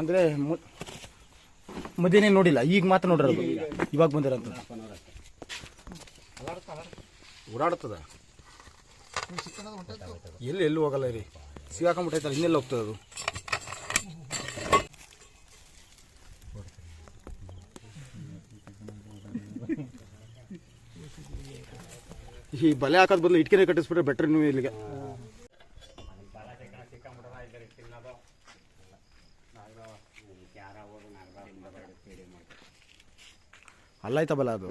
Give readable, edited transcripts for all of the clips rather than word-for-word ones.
ಅಂದರೆ ಮಧ್ಯಾಹ್ನ ನೋಡಿಲ್ಲ, ಈಗ ಮಾತ್ರ ನೋಡಿರೋದು, ಇವಾಗ ಬಂದಿರೋಂಥ. ಓಡಾಡ್ತದ ಎಲ್ಲಿ ಹೋಗಲ್ಲ ರೀ, ಸಿಗಾಕೊಂಬಿಟ್ಟೈತಲ್ಲ, ಇನ್ನೆಲ್ಲ ಹೋಗ್ತದೆ ಅದು. ಈ ಬಲೆ ಹಾಕೋದ್ ಬದಲು ಇಟ್ಕೆನೆ ಕಟ್ಟಿಸ್ಬಿಟ್ರೆ ಬೆಟ್ರ್ ನೀವು ಇಲ್ಲಿಗೆ. ಅಲ್ಲಾಯ್ತಾ ಬಲ ಅದು.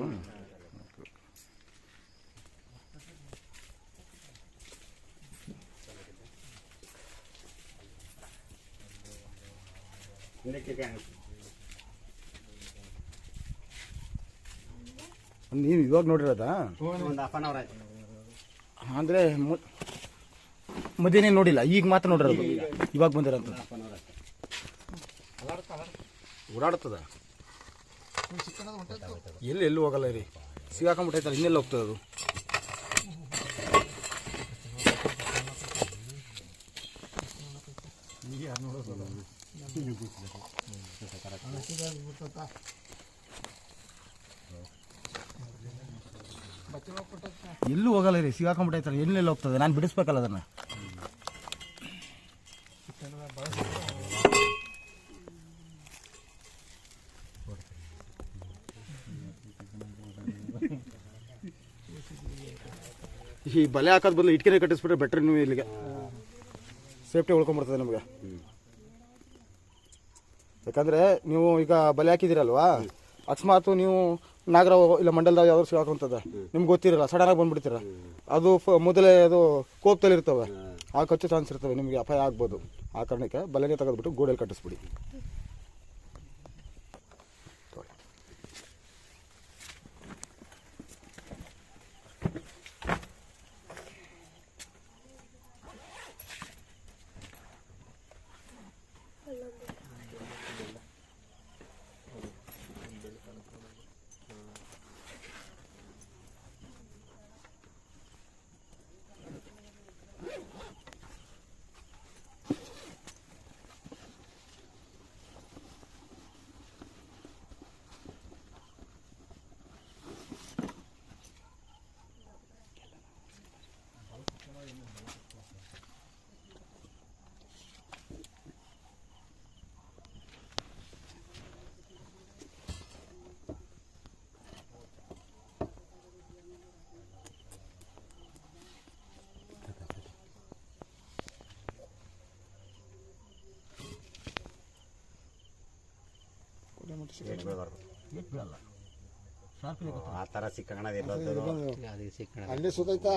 ನೀವು ಇವಾಗ ನೋಡಿರೋದಾ? ಅಂದರೆ ಮಧ್ಯಾಹ್ನ ನೋಡಿಲ್ಲ, ಈಗ ಮಾತ್ರ ನೋಡಿರೋದು, ಇವಾಗ ಬಂದಿರೋಂಥ. ಓಡಾಡ್ತದ ಎಲ್ಲಿ ಹೋಗಲ್ಲ ರೀ, ಸಿಗಾಕೊಂಬಿಟ್ಟೈತಲ್ಲ, ಇನ್ನೆಲ್ಲ ಹೋಗ್ತದೆ ಅದು. ಎಲ್ಲೂ ಹೋಗಲ್ಲ ರೀ, ಸಿಗಾಕೊಂಬಿಟ್ಟೈತಲ್ಲ, ಎಲ್ಲೆಲ್ಲ ಹೋಗ್ತದೆ, ನಾನು ಬಿಡಿಸ್ಬೇಕಲ್ಲ ಅದನ್ನು. ಈ ಬಲೆ ಹಾಕೋದ್ ಬದಲು ಇಟ್ಕೆನೆ ಕಟ್ಟಿಸ್ಬಿಟ್ರೆ ಬೆಟ್ರ್ ನೀವು ಇಲ್ಲಿಗೆ, ಸೇಫ್ಟಿ ಉಳ್ಕೊಂಡ್ಬರ್ತದೆ ನಮಗೆ. ಯಾಕಂದರೆ ನೀವು ಈಗ ಬಲೆ ಹಾಕಿದ್ದೀರಲ್ವಾ, ಅಕಸ್ಮಾತ್ ನೀವು ನಾಗರ ಇಲ್ಲ ಮಂಡಲದಾಗ ಯಾವ್ದು ಸಿಗಾಕೊಂತದ ನಿಮ್ಗೆ ಗೊತ್ತಿರಲ್ಲ, ಸಡನ್ನಾಗಿ ಬಂದ್ಬಿಡ್ತೀರ, ಅದು ಮೊದಲೇ ಅದು ಕೋಪದಲ್ಲಿರ್ತವೆ, ಆ ಕಚ್ಚೋ ಚಾನ್ಸ್ ಇರ್ತವೆ, ನಿಮಗೆ ಅಪಾಯ ಆಗ್ಬೋದು. ಆ ಕಾರಣಕ್ಕೆ ಬಲೆನೇ ತೆಗೆದ್ಬಿಟ್ಟು ಗೋಡೆಯಲ್ಲಿ ಕಟ್ಟಿಸ್ಬಿಡಿ. ಆ ಥರ ಸಿಕ್ಕಣದ ಅಲ್ಲೇ ಸುತ್ತಾಯ್ತಾ,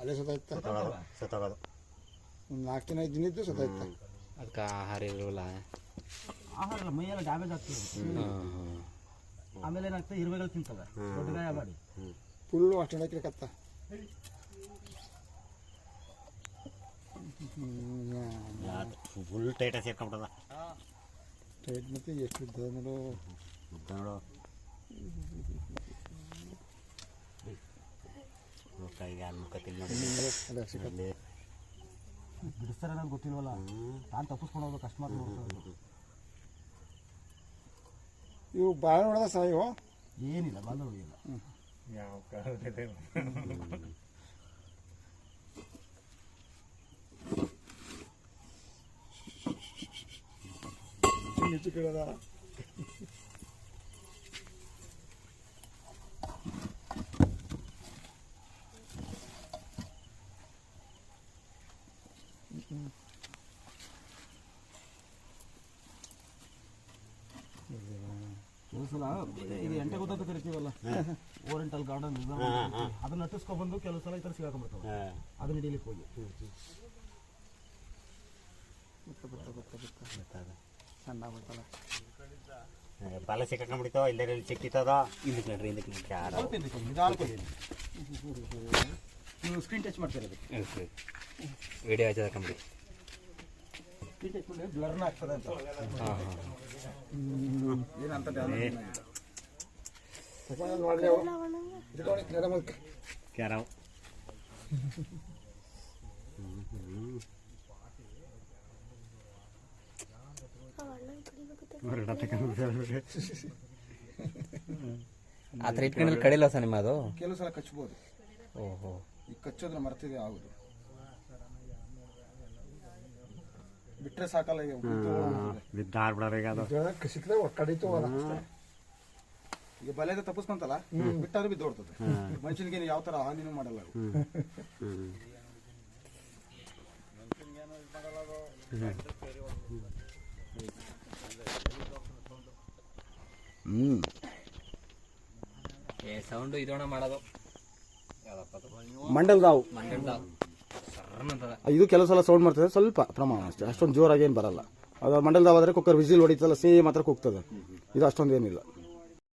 ಅಲ್ಲೇ ಸುತ್ತಾಯ್ತಾ, ಸತ್ತೋಗೋದು. ಒಂದು 4 ದಿನ ಇದ್ದು ಸುತ್ತಾಯ್ತಾ. ಅದಕ್ಕೆ ಆಹಾರ ಇರಲ್ಲ, ಆಹಾರ ಇಲ್ಲ, ಮೈಯೆಲ್ಲ ಡ್ಯಾಮೇಜ್ ಆಗ್ತದೆ. ಆಮೇಲೆ ಏನಾಗ್ತದೆ, ಇರುವೆಗಳು ತಿಂತವೆ, ದೊಡ್ಡ ಗಾಯ ಮಾಡಿ ಫುಲ್ಲು ಅಷ್ಟೊಂದು ಕತ್ತ. ಫುಲ್ ಟೈಟಾಗಿ ಸೇರ್ಕೊಂಬಿಟ್ಟದ. ಟೈಟ್ ಮತ್ತೆ ಎಷ್ಟು ಉದ್ದ ನೋಡು, ನೋಡು ಕೈಗೆ ಹಾಲು ಮುಖತ್ತಿಲ್ಲ ನೋಡಿ. ಬಿಡಿಸ್ತಾರೆ ನನಗೆ ಗೊತ್ತಿಲ್ವಲ್ಲ, ನಾನು ತಪ್ಪಿಸ್ಕೊಂಡು ಹೋಗ್ಬೇಕು, ಅಷ್ಟು ಮಾತ್ರ ನೋಡ್ತಾರೆ. ಇವು ಬಾಳೆ ನೋಡೋದ ಸಾಯೋ ಏನಿಲ್ಲ, ಬಾಂಧವ ಇಲ್ಲ. ಯಾವ ಕಾಲದಲ್ಲಿ ಹೆಚ್ಚು ಕೇಳೋದ. ಕೆಲವು ಸಲ ಇದು ಎಂಟೆ ಗೊತ್ತ ಕರಿತೀವಲ್ಲ, ಓರಿಯಂಟಲ್ ಗಾರ್ಡನ್, ಅದನ್ನ ನಟಿಸ್ಕೊಬಂದು ಕೆಲವು ಸಲ ಈ ಥರ ಸಿಗಾಕೊಂಡ್ಬಿಡ್ತಾವೆ, ಅದನ್ನ ಹಿಡೀಲಿಕ್ಕೆ ಹೋಗಿ. ಸಣ್ಣ ಬರ್ತಲ್ಲ, ಬಾಲ ಸಿಕ್ಕಾಕೊಂಡ್ಬಿಡ್ತಾವ, ಇಲ್ಲೇ ಸಿಕ್ಕಿತ್ತದ. ಹಿಂದಕ್ಕೆ ನೋಡ್ರಿ, ಹಿಂದಕ್ಕೆ ನೀವು ಸ್ಕ್ರೀನ್ ಟಚ್ ಮಾಡ್ತೀರ, ವಿಡಿಯೋ ಆಯ್ತದ ಕಂಪ್ಲೀಟ್. ಸ್ಕ್ರೀನ್ ಟಚ್ ಮಾಡಿ ಬ್ಲರ್ನ ಆಗ್ತದೆ ಅಂತ. ಏನಂತ ಕ್ಯಾರವ್ ಅಣ್ಣ ಹೊರಡ ತಗೊಂಡ್ಬಿಡ್ತಾರೆ. ಆ ಥರ ಇಟ್ಕೊಂಡ್ರೆ ಕಡಿಲ್ಲ ಸರ್ ನಿಮ್ಮ ಅದು? ಕೆಲವು ಸಲ ಕಚ್ಬೋದು. ಓಹೋ, ಈಗ ಕಚ್ಚೋದ್ರೆ ಮರ್ತಿದೆ ಆಗುದು. ಬಿಟ್ರೆ ಸಾಕಲ್ಲ, ಈಗ ಬಿದ್ದಾಡ್ಬಿಡೋರು ಈಗ ಅದು. ಕಸಿಕ್ರೆ ಒಕ್ಕಡಿತು ಈಗ ಬಲೆದ ತಪ್ಪಿಸ್ಕೊಂತಲ್ಲ, ಬಿಟ್ಟಾದ್ರೆ ಬಿದ್ದೋಡ್ತದೆ. ಮನುಷ್ಯನಿಗೆ ಯಾವ ತರ ಹಾನಿನೂ ಮಾಡಲ್ಲ ಅದು. ಸೌಂಡು ಇದೋಣ ಮಾಡೋದು ಮಂಡಲ್ದಾವು ಮಂಡ್ಯದ ಸರ್ನಂತದ. ಇದು ಕೆಲವು ಸಲ ಸೌಂಡ್ ಮಾಡ್ತದೆ, ಸ್ವಲ್ಪ ಪ್ರಮಾಣ ಅಷ್ಟೇ, ಅಷ್ಟೊಂದು ಜೋರಾಗಿ ಏನು ಬರಲ್ಲ. ಅದು ಮಂಡಲ್ದಾವ್ ಆದ್ರೆ ಕುಕ್ಕರ್ ವಿಸಿಲ್ ಹೊಡಿತಲ್ಲ, ಸೇಮ್ ಮಾತ್ರ ಕೂಗ್ತದೆ. ಇದು ಅಷ್ಟೊಂದು ಏನಿಲ್ಲ.